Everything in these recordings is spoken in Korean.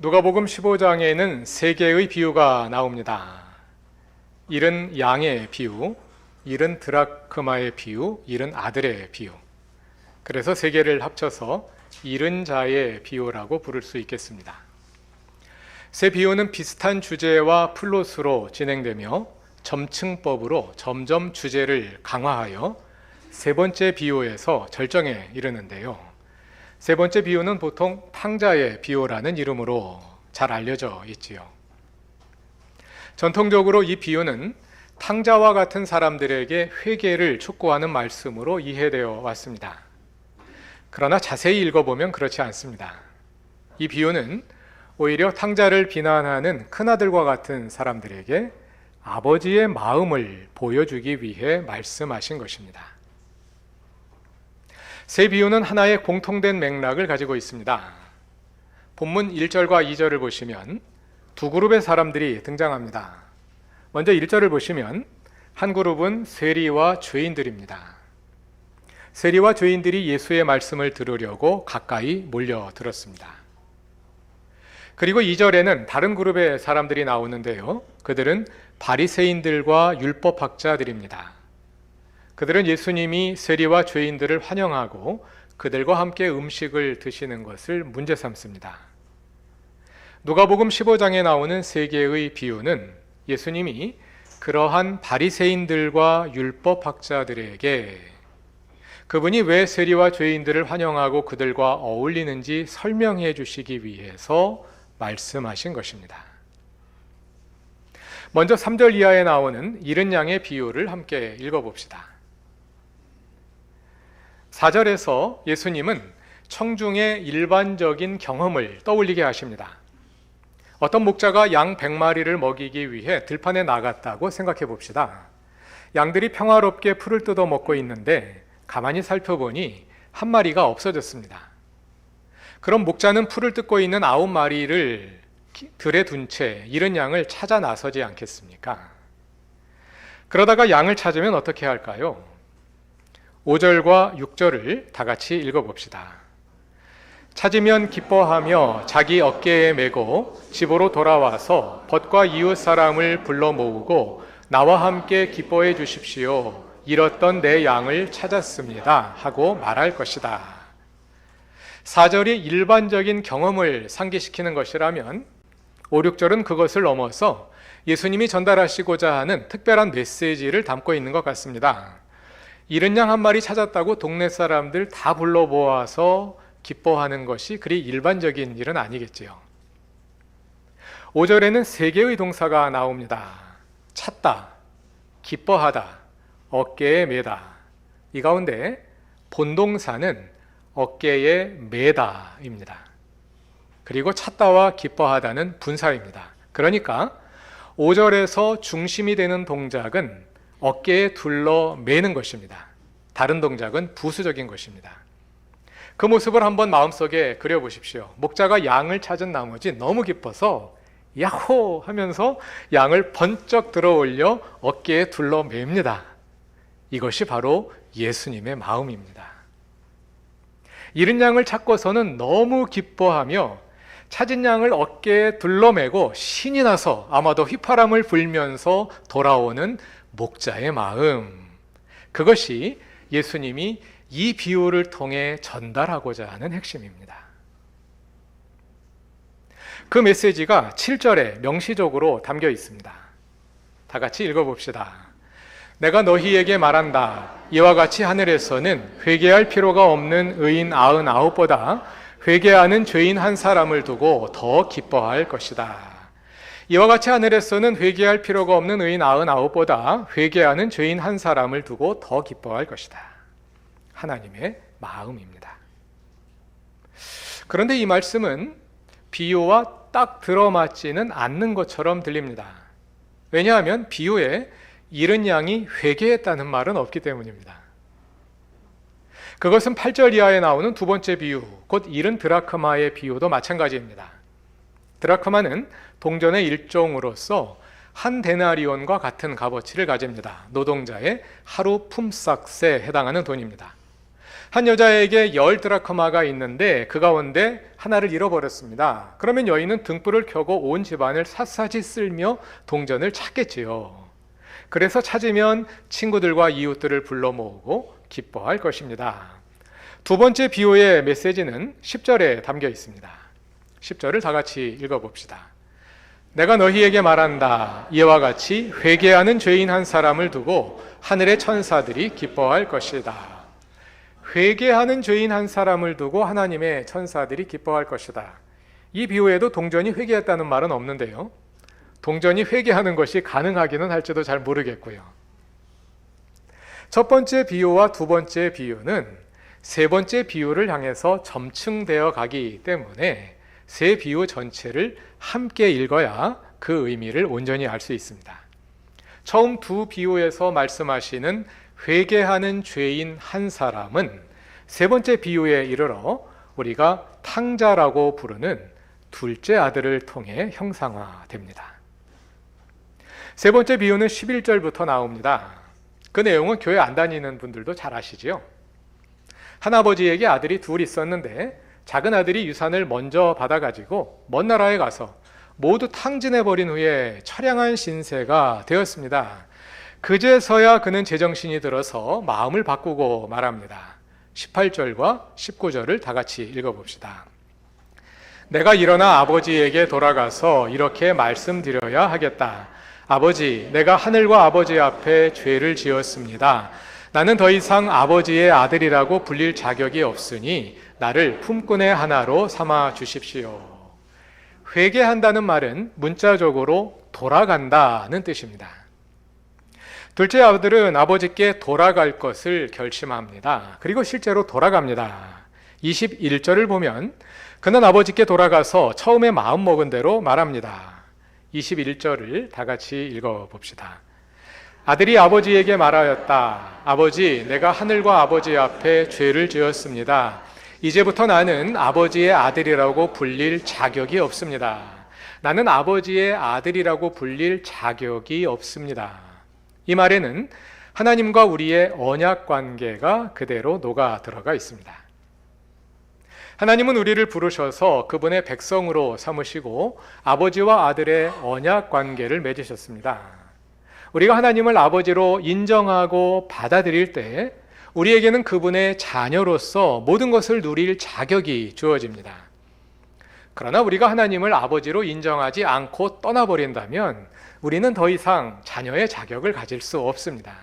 누가복음 15장에는 세 개의 비유가 나옵니다. 70양의 비유, 70드라크마의 비유, 70아들의 비유. 그래서 세 개를 합쳐서 70자의 비유라고 부를 수 있겠습니다. 세 비유는 비슷한 주제와 플롯으로 진행되며 점층법으로 점점 주제를 강화하여 세 번째 비유에서 절정에 이르는데요. 세 번째 비유는 보통 탕자의 비유라는 이름으로 잘 알려져 있지요. 전통적으로 이 비유는 탕자와 같은 사람들에게 회개를 촉구하는 말씀으로 이해되어 왔습니다. 그러나 자세히 읽어보면 그렇지 않습니다. 이 비유는 오히려 탕자를 비난하는 큰아들과 같은 사람들에게 아버지의 마음을 보여주기 위해 말씀하신 것입니다. 세 비유는 하나의 공통된 맥락을 가지고 있습니다. 본문 1절과 2절을 보시면 두 그룹의 사람들이 등장합니다. 먼저 1절을 보시면 한 그룹은 세리와 죄인들입니다. 세리와 죄인들이 예수의 말씀을 들으려고 가까이 몰려들었습니다. 그리고 2절에는 다른 그룹의 사람들이 나오는데요. 그들은 바리새인들과 율법학자들입니다. 그들은 예수님이 세리와 죄인들을 환영하고 그들과 함께 음식을 드시는 것을 문제 삼습니다. 누가복음 15장에 나오는 세 개의 비유는 예수님이 그러한 바리새인들과 율법학자들에게 그분이 왜 세리와 죄인들을 환영하고 그들과 어울리는지 설명해 주시기 위해서 말씀하신 것입니다. 먼저 3절 이하에 나오는 70양의 비유를 함께 읽어봅시다. 4절에서 예수님은 청중의 일반적인 경험을 떠올리게 하십니다. 어떤 목자가 양 100마리를 먹이기 위해 들판에 나갔다고 생각해 봅시다. 양들이 평화롭게 풀을 뜯어 먹고 있는데 가만히 살펴보니 한 마리가 없어졌습니다. 그럼 목자는 풀을 뜯고 있는 9마리를 들에 둔 채 잃은 양을 찾아 나서지 않겠습니까? 그러다가 양을 찾으면 어떻게 할까요? 5절과 6절을 다 같이 읽어봅시다. 찾으면 기뻐하며 자기 어깨에 메고 집으로 돌아와서 벗과 이웃 사람을 불러 모으고 나와 함께 기뻐해 주십시오. 잃었던 내 양을 찾았습니다. 하고 말할 것이다. 4절이 일반적인 경험을 상기시키는 것이라면 5, 6절은 그것을 넘어서 예수님이 전달하시고자 하는 특별한 메시지를 담고 있는 것 같습니다. 잃은 양 한 마리 찾았다고 동네 사람들 다 불러 모아서 기뻐하는 것이 그리 일반적인 일은 아니겠지요. 5절에는 세 개의 동사가 나옵니다. 찾다, 기뻐하다, 어깨에 메다. 이 가운데 본동사는 어깨에 메다입니다. 그리고 찾다와 기뻐하다는 분사입니다. 그러니까 5절에서 중심이 되는 동작은 어깨에 둘러 매는 것입니다. 다른 동작은 부수적인 것입니다. 그 모습을 한번 마음속에 그려보십시오. 목자가 양을 찾은 나머지 너무 기뻐서 야호 하면서 양을 번쩍 들어 올려 어깨에 둘러 맵니다. 이것이 바로 예수님의 마음입니다. 잃은 양을 찾고서는 너무 기뻐하며 찾은 양을 어깨에 둘러매고 신이 나서 아마도 휘파람을 불면서 돌아오는 목자의 마음. 그것이 예수님이 이 비유를 통해 전달하고자 하는 핵심입니다. 그 메시지가 7절에 명시적으로 담겨 있습니다. 다 같이 읽어봅시다. 내가 너희에게 말한다. 이와 같이 하늘에서는 회개할 필요가 없는 의인 99보다 회개하는 죄인 한 사람을 두고 더 기뻐할 것이다. 이와 같이 하늘에서는 회개할 필요가 없는 의인 99보다 회개하는 죄인 한 사람을 두고 더 기뻐할 것이다. 하나님의 마음입니다. 그런데 이 말씀은 비유와 딱 들어맞지는 않는 것처럼 들립니다. 왜냐하면 비유에 잃은 양이 회개했다는 말은 없기 때문입니다. 그것은 8절 이하에 나오는 두 번째 비유, 곧 잃은 드라크마의 비유도 마찬가지입니다. 드라크마는 동전의 일종으로서 한 데나리온과 같은 값어치를 가집니다. 노동자의 하루 품삯에 해당하는 돈입니다. 한 여자에게 10드라크마가 있는데 그 가운데 하나를 잃어버렸습니다. 그러면 여인은 등불을 켜고 온 집안을 샅샅이 쓸며 동전을 찾겠지요. 그래서 찾으면 친구들과 이웃들을 불러 모으고 기뻐할 것입니다. 두 번째 비유의 메시지는 10절에 담겨 있습니다. 10절을 다 같이 읽어봅시다. 내가 너희에게 말한다. 이와 같이 회개하는 죄인 한 사람을 두고 하늘의 천사들이 기뻐할 것이다. 회개하는 죄인 한 사람을 두고 하나님의 천사들이 기뻐할 것이다. 이 비유에도 동전이 회개했다는 말은 없는데요. 동전이 회개하는 것이 가능하기는 할지도 잘 모르겠고요. 첫 번째 비유와 두 번째 비유는 세 번째 비유를 향해서 점층되어 가기 때문에 세 비유 전체를 함께 읽어야 그 의미를 온전히 알 수 있습니다. 처음 두 비유에서 말씀하시는 회개하는 죄인 한 사람은 세 번째 비유에 이르러 우리가 탕자라고 부르는 둘째 아들을 통해 형상화됩니다. 세 번째 비유는 11절부터 나옵니다. 그 내용은 교회 안 다니는 분들도 잘 아시죠? 한 아버지에게 아들이 둘 있었는데 작은 아들이 유산을 먼저 받아가지고 먼 나라에 가서 모두 탕진해버린 후에 처량한 신세가 되었습니다. 그제서야 그는 제정신이 들어서 마음을 바꾸고 말합니다. 18절과 19절을 다 같이 읽어봅시다. 내가 일어나 아버지에게 돌아가서 이렇게 말씀드려야 하겠다. 아버지, 내가 하늘과 아버지 앞에 죄를 지었습니다. 나는 더 이상 아버지의 아들이라고 불릴 자격이 없으니 나를 품꾼의 하나로 삼아 주십시오. 회개한다는 말은 문자적으로 돌아간다는 뜻입니다. 둘째 아들은 아버지께 돌아갈 것을 결심합니다. 그리고 실제로 돌아갑니다. 21절을 보면 그는 아버지께 돌아가서 처음에 마음먹은 대로 말합니다. 21절을 다 같이 읽어봅시다. 아들이 아버지에게 말하였다. 아버지, 내가 하늘과 아버지 앞에 죄를 지었습니다. 이제부터 나는 아버지의 아들이라고 불릴 자격이 없습니다. 나는 아버지의 아들이라고 불릴 자격이 없습니다. 이 말에는 하나님과 우리의 언약 관계가 그대로 녹아 들어가 있습니다. 하나님은 우리를 부르셔서 그분의 백성으로 삼으시고 아버지와 아들의 언약 관계를 맺으셨습니다. 우리가 하나님을 아버지로 인정하고 받아들일 때 우리에게는 그분의 자녀로서 모든 것을 누릴 자격이 주어집니다. 그러나 우리가 하나님을 아버지로 인정하지 않고 떠나버린다면 우리는 더 이상 자녀의 자격을 가질 수 없습니다.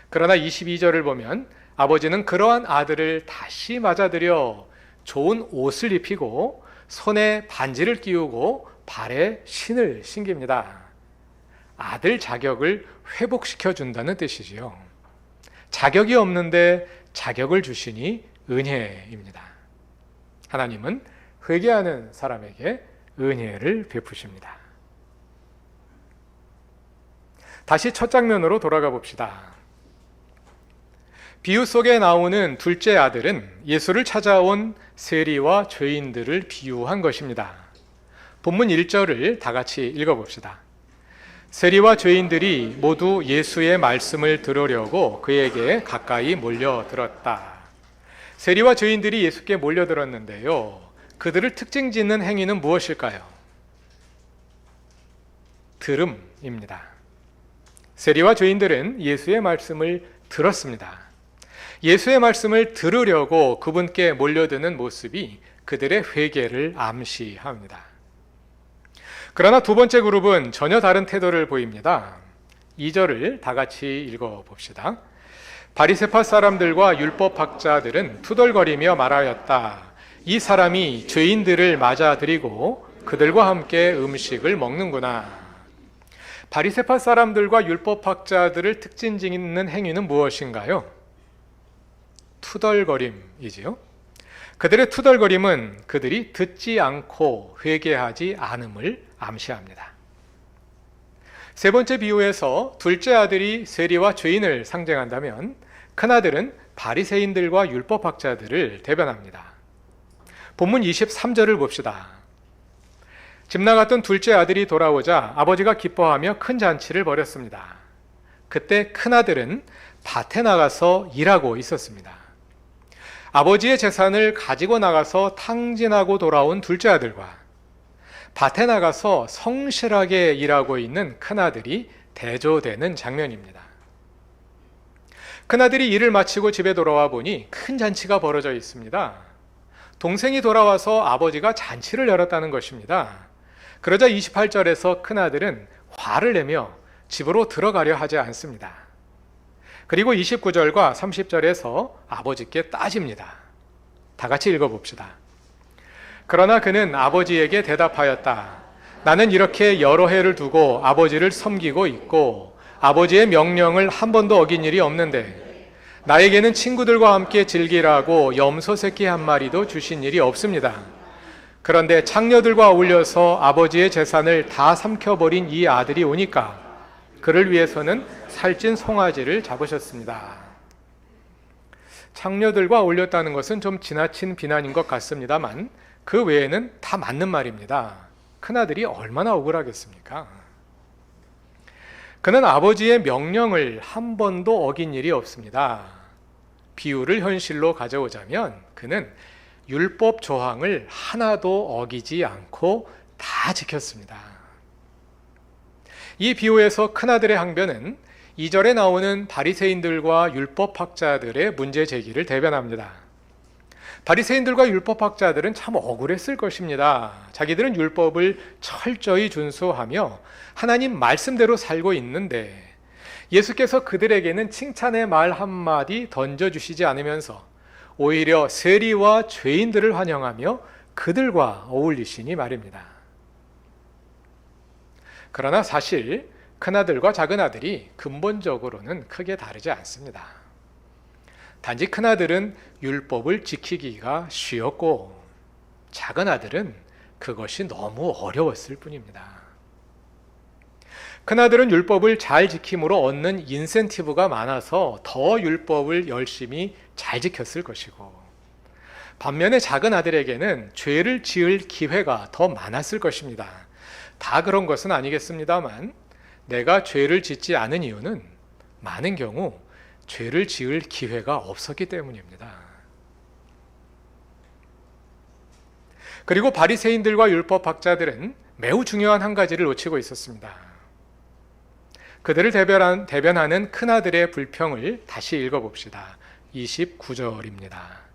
그러나 22절을 보면 아버지는 그러한 아들을 다시 맞아들여 좋은 옷을 입히고 손에 반지를 끼우고 발에 신을 신깁니다. 아들 자격을 회복시켜 준다는 뜻이지요. 자격이 없는데 자격을 주시니 은혜입니다. 하나님은 회개하는 사람에게 은혜를 베푸십니다. 다시 첫 장면으로 돌아가 봅시다. 비유 속에 나오는 둘째 아들은 예수를 찾아온 세리와 죄인들을 비유한 것입니다. 본문 1절을 다 같이 읽어봅시다. 세리와 죄인들이 모두 예수의 말씀을 들으려고 그에게 가까이 몰려들었다. 세리와 죄인들이 예수께 몰려들었는데요. 그들을 특징 짓는 행위는 무엇일까요? 들음입니다. 세리와 죄인들은 예수의 말씀을 들었습니다. 예수의 말씀을 들으려고 그분께 몰려드는 모습이 그들의 회개를 암시합니다. 그러나 두 번째 그룹은 전혀 다른 태도를 보입니다. 2절을 다 같이 읽어봅시다. 바리새파 사람들과 율법학자들은 투덜거리며 말하였다. 이 사람이 죄인들을 맞아들이고 그들과 함께 음식을 먹는구나. 바리새파 사람들과 율법학자들을 특징 짓는 행위는 무엇인가요? 투덜거림이지요. 그들의 투덜거림은 그들이 듣지 않고 회개하지 않음을 암시합니다. 세 번째 비유에서 둘째 아들이 세리와 죄인을 상징한다면 큰아들은 바리새인들과 율법학자들을 대변합니다. 본문 23절을 봅시다. 집 나갔던 둘째 아들이 돌아오자 아버지가 기뻐하며 큰 잔치를 벌였습니다. 그때 큰아들은 밭에 나가서 일하고 있었습니다. 아버지의 재산을 가지고 나가서 탕진하고 돌아온 둘째 아들과 밭에 나가서 성실하게 일하고 있는 큰아들이 대조되는 장면입니다. 큰아들이 일을 마치고 집에 돌아와 보니 큰 잔치가 벌어져 있습니다. 동생이 돌아와서 아버지가 잔치를 열었다는 것입니다. 그러자 28절에서 큰아들은 화를 내며 집으로 들어가려 하지 않습니다. 그리고 29절과 30절에서 아버지께 따집니다. 다 같이 읽어봅시다. 그러나 그는 아버지에게 대답하였다. 나는 이렇게 여러 해를 두고 아버지를 섬기고 있고 아버지의 명령을 한 번도 어긴 일이 없는데 나에게는 친구들과 함께 즐기라고 염소 새끼 한 마리도 주신 일이 없습니다. 그런데 창녀들과 어울려서 아버지의 재산을 다 삼켜버린 이 아들이 오니까 그를 위해서는 살찐 송아지를 잡으셨습니다. 창녀들과 어울렸다는 것은 좀 지나친 비난인 것 같습니다만 그 외에는 다 맞는 말입니다. 큰아들이 얼마나 억울하겠습니까? 그는 아버지의 명령을 한 번도 어긴 일이 없습니다. 비유를 현실로 가져오자면 그는 율법 조항을 하나도 어기지 않고 다 지켰습니다. 이 비유에서 큰아들의 항변은 2절에 나오는 바리새인들과 율법학자들의 문제 제기를 대변합니다. 바리새인들과 율법학자들은 참 억울했을 것입니다. 자기들은 율법을 철저히 준수하며 하나님 말씀대로 살고 있는데 예수께서 그들에게는 칭찬의 말 한마디 던져주시지 않으면서 오히려 세리와 죄인들을 환영하며 그들과 어울리시니 말입니다. 그러나 사실 큰아들과 작은아들이 근본적으로는 크게 다르지 않습니다. 단지 큰아들은 율법을 지키기가 쉬웠고 작은아들은 그것이 너무 어려웠을 뿐입니다. 큰아들은 율법을 잘 지킴으로 얻는 인센티브가 많아서 더 율법을 열심히 잘 지켰을 것이고 반면에 작은아들에게는 죄를 지을 기회가 더 많았을 것입니다. 다 그런 것은 아니겠습니다만 내가 죄를 짓지 않은 이유는 많은 경우 죄를 지을 기회가 없었기 때문입니다. 그리고 바리새인들과 율법학자들은 매우 중요한 한 가지를 놓치고 있었습니다. 그들을 대변하는 큰아들의 불평을 다시 읽어봅시다. 29절입니다.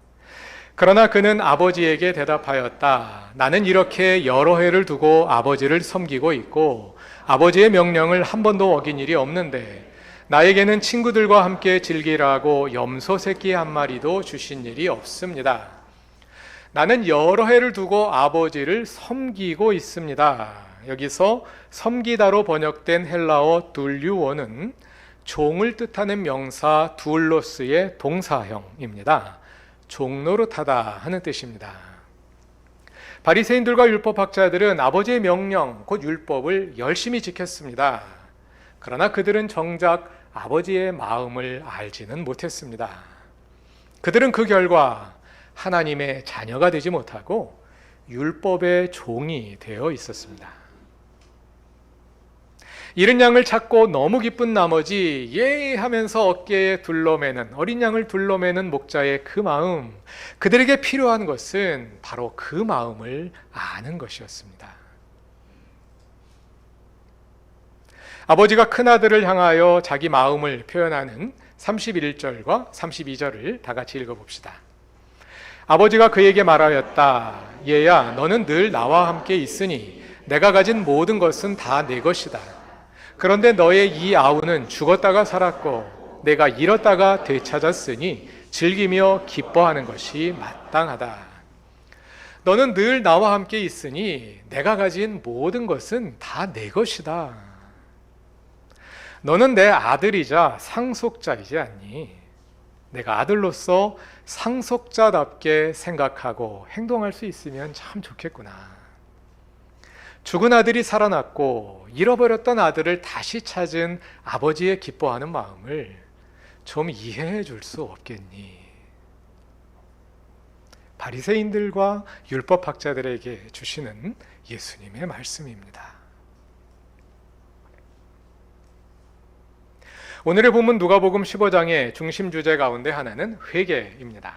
그러나 그는 아버지에게 대답하였다. 나는 이렇게 여러 해를 두고 아버지를 섬기고 있고 아버지의 명령을 한 번도 어긴 일이 없는데 나에게는 친구들과 함께 즐기라고 염소 새끼 한 마리도 주신 일이 없습니다. 나는 여러 해를 두고 아버지를 섬기고 있습니다. 여기서 섬기다로 번역된 헬라어 둘류어는 종을 뜻하는 명사 둘로스의 동사형입니다. 종노릇하다 하는 뜻입니다. 바리새인들과 율법학자들은 아버지의 명령, 곧 율법을 열심히 지켰습니다. 그러나 그들은 정작 아버지의 마음을 알지는 못했습니다. 그들은 그 결과 하나님의 자녀가 되지 못하고 율법의 종이 되어 있었습니다. 이른 양을 찾고 너무 기쁜 나머지 예 하면서 어깨에 둘러매는 어린 양을 둘러매는 목자의 그 마음, 그들에게 필요한 것은 바로 그 마음을 아는 것이었습니다. 아버지가 큰아들을 향하여 자기 마음을 표현하는 31절과 32절을 다 같이 읽어봅시다. 아버지가 그에게 말하였다. 얘야, 너는 늘 나와 함께 있으니 내가 가진 모든 것은 다 내 것이다. 그런데 너의 이 아우는 죽었다가 살았고 내가 잃었다가 되찾았으니 즐기며 기뻐하는 것이 마땅하다. 너는 늘 나와 함께 있으니 내가 가진 모든 것은 다 내 것이다. 너는 내 아들이자 상속자이지 않니? 내가 아들로서 상속자답게 생각하고 행동할 수 있으면 참 좋겠구나. 죽은 아들이 살아났고 잃어버렸던 아들을 다시 찾은 아버지의 기뻐하는 마음을 좀 이해해 줄 수 없겠니? 바리새인들과 율법학자들에게 주시는 예수님의 말씀입니다. 오늘의 본문 누가복음 15장의 중심 주제 가운데 하나는 회개입니다.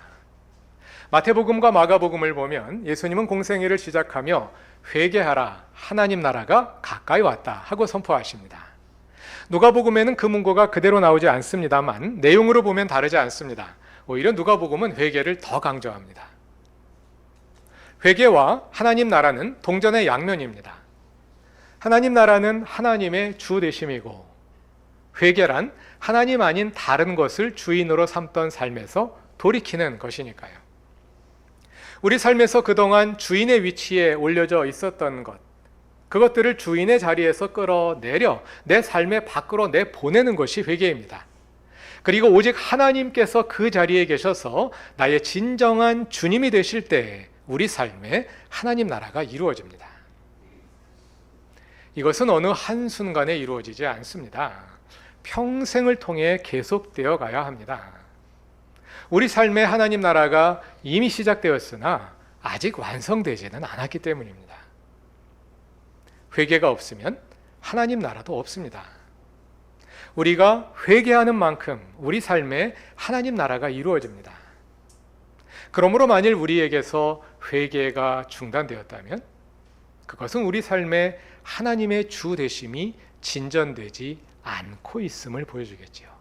마태복음과 마가복음을 보면 예수님은 공생애를 시작하며 회개하라, 하나님 나라가 가까이 왔다 하고 선포하십니다. 누가복음에는 그 문구가 그대로 나오지 않습니다만 내용으로 보면 다르지 않습니다. 오히려 누가복음은 회개를 더 강조합니다. 회개와 하나님 나라는 동전의 양면입니다. 하나님 나라는 하나님의 주 되심이고, 회개란 하나님 아닌 다른 것을 주인으로 삼던 삶에서 돌이키는 것이니까요. 우리 삶에서 그동안 주인의 위치에 올려져 있었던 것, 그것들을 주인의 자리에서 끌어내려 내 삶의 밖으로 내보내는 것이 회개입니다. 그리고 오직 하나님께서 그 자리에 계셔서 나의 진정한 주님이 되실 때 우리 삶에 하나님 나라가 이루어집니다. 이것은 어느 한순간에 이루어지지 않습니다. 평생을 통해 계속되어 가야 합니다. 우리 삶의 하나님 나라가 이미 시작되었으나 아직 완성되지는 않았기 때문입니다. 회개가 없으면 하나님 나라도 없습니다. 우리가 회개하는 만큼 우리 삶에 하나님 나라가 이루어집니다. 그러므로 만일 우리에게서 회개가 중단되었다면 그것은 우리 삶에 하나님의 주 되심이 진전되지 않고 있음을 보여주겠지요.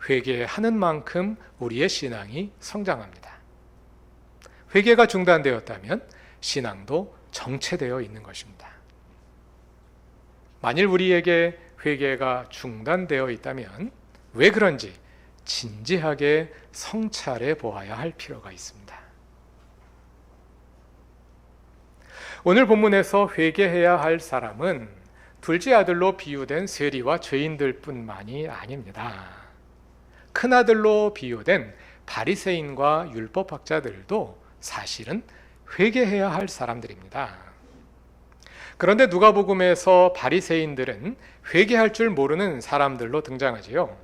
회개하는 만큼 우리의 신앙이 성장합니다. 회개가 중단되었다면 신앙도 정체되어 있는 것입니다. 만일 우리에게 회개가 중단되어 있다면 왜 그런지 진지하게 성찰해 보아야 할 필요가 있습니다. 오늘 본문에서 회개해야 할 사람은 둘째 아들로 비유된 세리와 죄인들 뿐만이 아닙니다. 큰아들로 비유된 바리새인과 율법학자들도 사실은 회개해야 할 사람들입니다. 그런데 누가복음에서 바리새인들은 회개할 줄 모르는 사람들로 등장하지요.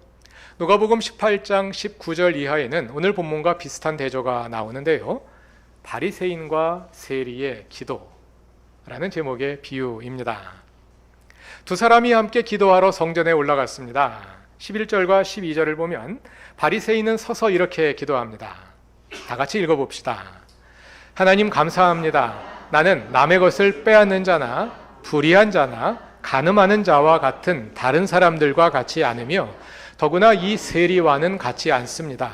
누가복음 18장 19절 이하에는 오늘 본문과 비슷한 대조가 나오는데요. 바리새인과 세리의 기도라는 제목의 비유입니다. 두 사람이 함께 기도하러 성전에 올라갔습니다. 11절과 12절을 보면 바리새인은 서서 이렇게 기도합니다. 다 같이 읽어봅시다. 하나님 감사합니다. 나는 남의 것을 빼앗는 자나 불의한 자나 간음하는 자와 같은 다른 사람들과 같지 않으며 더구나 이 세리와는 같지 않습니다.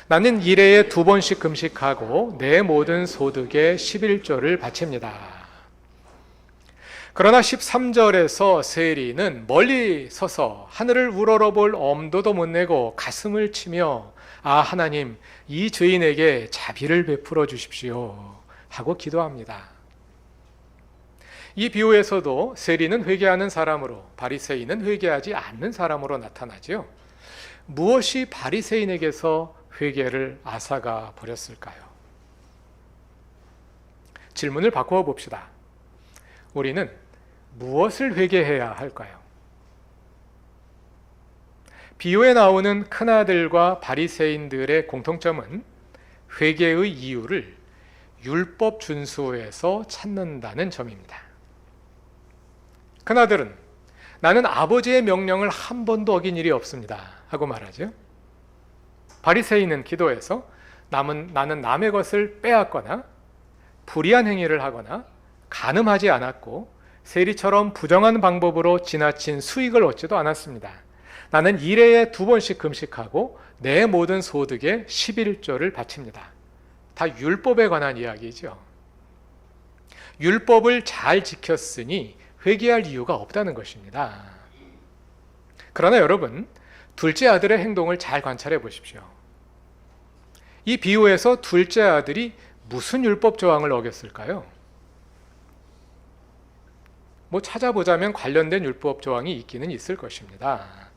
나는 일해에 2번씩 금식하고 내 모든 소득의 11조를 바칩니다. 그러나 13절에서 세리는 멀리 서서 하늘을 우러러볼 엄두도 못 내고 가슴을 치며 아 하나님 이 죄인에게 자비를 베풀어 주십시오 하고 기도합니다. 이 비유에서도 세리는 회개하는 사람으로 바리새인은 회개하지 않는 사람으로 나타나지요. 무엇이 바리새인에게서 회개를 앗아가 버렸을까요? 질문을 바꾸어 봅시다. 우리는 무엇을 회개해야 할까요? 비유에 나오는 큰아들과 바리새인들의 공통점은 회개의 이유를 율법 준수에서 찾는다는 점입니다. 큰아들은 나는 아버지의 명령을 한 번도 어긴 일이 없습니다 하고 말하죠. 바리새인은 기도해서 나는 남의 것을 빼앗거나 불의한 행위를 하거나 간음하지 않았고 세리처럼 부정한 방법으로 지나친 수익을 얻지도 않았습니다. 나는 일해에 2번씩 금식하고 내 모든 소득의 11조를 바칩니다. 다 율법에 관한 이야기죠. 율법을 잘 지켰으니 회개할 이유가 없다는 것입니다. 그러나 여러분, 둘째 아들의 행동을 잘 관찰해 보십시오. 이 비유에서 둘째 아들이 무슨 율법 조항을 어겼을까요? 찾아보자면 관련된 율법 조항이 있기는 있을 것입니다.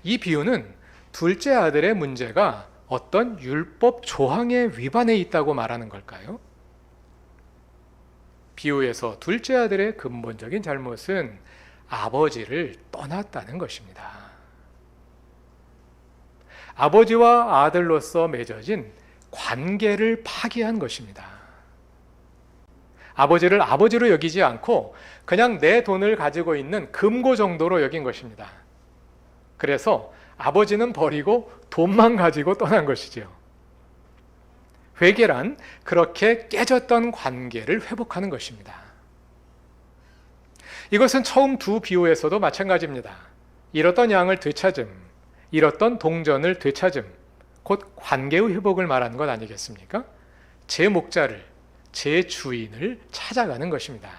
이 비유는 둘째 아들의 문제가 어떤 율법 조항에 위반해 있다고 말하는 걸까요? 비유에서 둘째 아들의 근본적인 잘못은 아버지를 떠났다는 것입니다. 아버지와 아들로서 맺어진 관계를 파기한 것입니다. 아버지를 아버지로 여기지 않고 그냥 내 돈을 가지고 있는 금고 정도로 여긴 것입니다. 그래서 아버지는 버리고 돈만 가지고 떠난 것이죠. 회개란 그렇게 깨졌던 관계를 회복하는 것입니다. 이것은 처음 두 비유에서도 마찬가지입니다. 잃었던 양을 되찾음, 잃었던 동전을 되찾음, 곧 관계의 회복을 말하는 것 아니겠습니까? 제 목자를, 제 주인을 찾아가는 것입니다.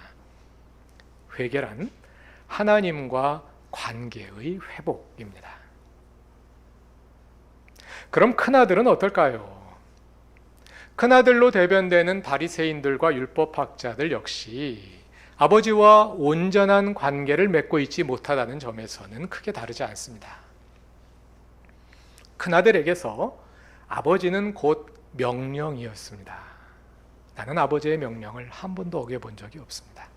회개란 하나님과 관계의 회복입니다. 그럼 큰아들은 어떨까요? 큰아들로 대변되는 바리새인들과 율법학자들 역시 아버지와 온전한 관계를 맺고 있지 못하다는 점에서는 크게 다르지 않습니다. 큰아들에게서 아버지는 곧 명령이었습니다. 나는 아버지의 명령을 한 번도 어겨본 적이 없습니다.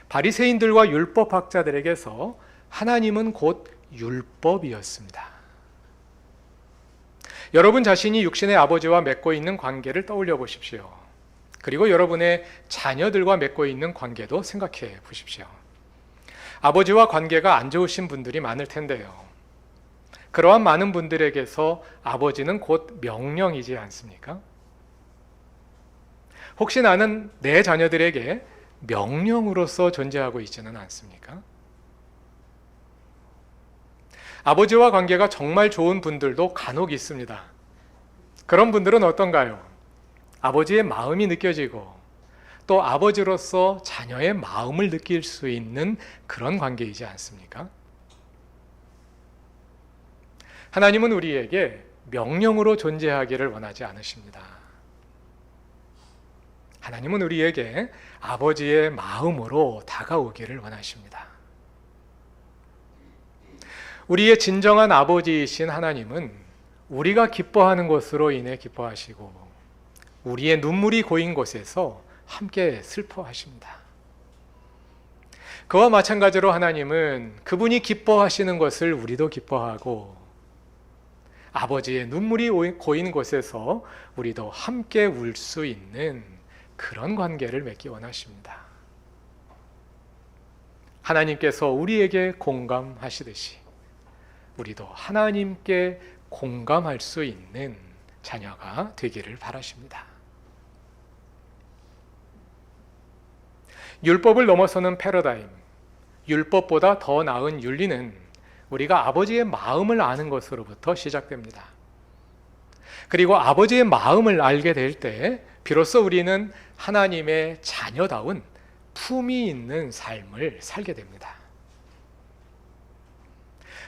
바리새인들과 율법학자들에게서 하나님은 곧 율법이었습니다. 여러분 자신이 육신의 아버지와 맺고 있는 관계를 떠올려 보십시오. 그리고 여러분의 자녀들과 맺고 있는 관계도 생각해 보십시오. 아버지와 관계가 안 좋으신 분들이 많을 텐데요. 그러한 많은 분들에게서 아버지는 곧 명령이지 않습니까? 혹시 나는 내 자녀들에게 명령으로서 존재하고 있지는 않습니까? 아버지와 관계가 정말 좋은 분들도 간혹 있습니다. 그런 분들은 어떤가요? 아버지의 마음이 느껴지고 또 아버지로서 자녀의 마음을 느낄 수 있는 그런 관계이지 않습니까? 하나님은 우리에게 명령으로 존재하기를 원하지 않으십니다. 하나님은 우리에게 아버지의 마음으로 다가오기를 원하십니다. 우리의 진정한 아버지이신 하나님은 우리가 기뻐하는 것으로 인해 기뻐하시고 우리의 눈물이 고인 곳에서 함께 슬퍼하십니다. 그와 마찬가지로 하나님은 그분이 기뻐하시는 것을 우리도 기뻐하고 아버지의 눈물이 고인 곳에서 우리도 함께 울 수 있는 그런 관계를 맺기 원하십니다. 하나님께서 우리에게 공감하시듯이 우리도 하나님께 공감할 수 있는 자녀가 되기를 바라십니다. 율법을 넘어서는 패러다임, 율법보다 더 나은 윤리는 우리가 아버지의 마음을 아는 것으로부터 시작됩니다. 그리고 아버지의 마음을 알게 될 때 비로소 우리는 하나님의 자녀다운 품이 있는 삶을 살게 됩니다.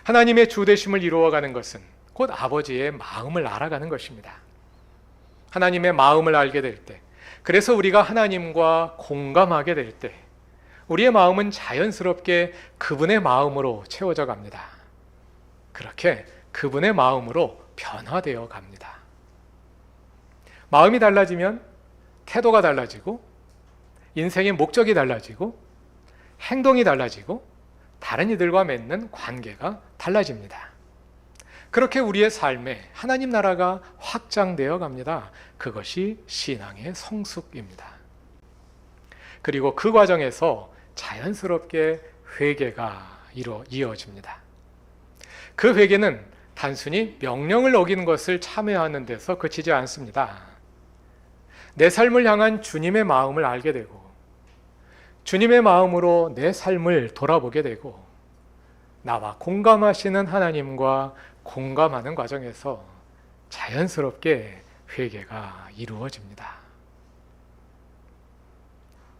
하나님의 주되심을 이루어가는 것은 곧 아버지의 마음을 알아가는 것입니다. 하나님의 마음을 알게 될 때, 그래서 우리가 하나님과 공감하게 될 때 우리의 마음은 자연스럽게 그분의 마음으로 채워져 갑니다. 그렇게 그분의 마음으로 변화되어 갑니다. 마음이 달라지면 태도가 달라지고 인생의 목적이 달라지고 행동이 달라지고 다른 이들과 맺는 관계가 달라집니다. 그렇게 우리의 삶에 하나님 나라가 확장되어 갑니다. 그것이 신앙의 성숙입니다. 그리고 그 과정에서 자연스럽게 회개가 이어집니다. 그 회개는 단순히 명령을 어기는 것을 참여하는 데서 그치지 않습니다. 내 삶을 향한 주님의 마음을 알게 되고 주님의 마음으로 내 삶을 돌아보게 되고 나와 공감하시는 하나님과 공감하는 과정에서 자연스럽게 회개가 이루어집니다.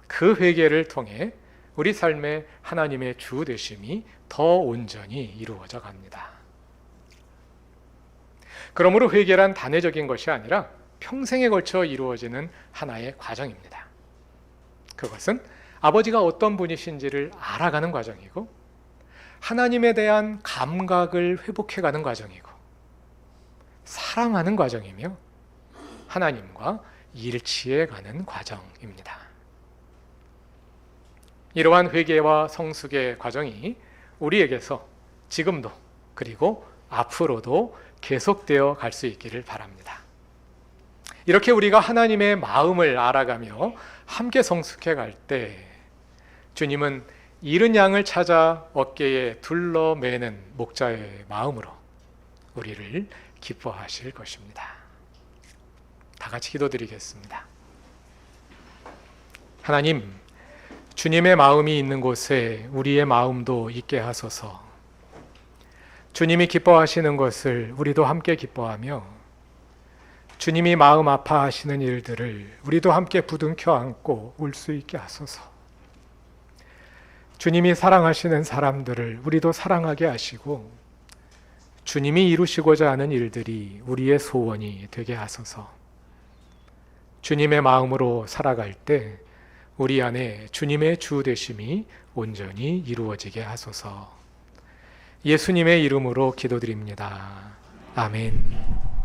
그 회개를 통해 우리 삶에 하나님의 주 되심이 더 온전히 이루어져 갑니다. 그러므로 회개란 단회적인 것이 아니라 평생에 걸쳐 이루어지는 하나의 과정입니다. 그것은 아버지가 어떤 분이신지를 알아가는 과정이고 하나님에 대한 감각을 회복해가는 과정이고 사랑하는 과정이며 하나님과 일치해가는 과정입니다. 이러한 회개와 성숙의 과정이 우리에게서 지금도 그리고 앞으로도 계속되어 갈 수 있기를 바랍니다. 이렇게 우리가 하나님의 마음을 알아가며 함께 성숙해 갈 때 주님은 잃은 양을 찾아 어깨에 둘러매는 목자의 마음으로 우리를 기뻐하실 것입니다. 다 같이 기도드리겠습니다. 하나님, 주님의 마음이 있는 곳에 우리의 마음도 있게 하소서. 주님이 기뻐하시는 것을 우리도 함께 기뻐하며 주님이 마음 아파하시는 일들을 우리도 함께 부둥켜 안고 울 수 있게 하소서. 주님이 사랑하시는 사람들을 우리도 사랑하게 하시고 주님이 이루시고자 하는 일들이 우리의 소원이 되게 하소서. 주님의 마음으로 살아갈 때 우리 안에 주님의 주 되심이 온전히 이루어지게 하소서. 예수님의 이름으로 기도드립니다. 아멘.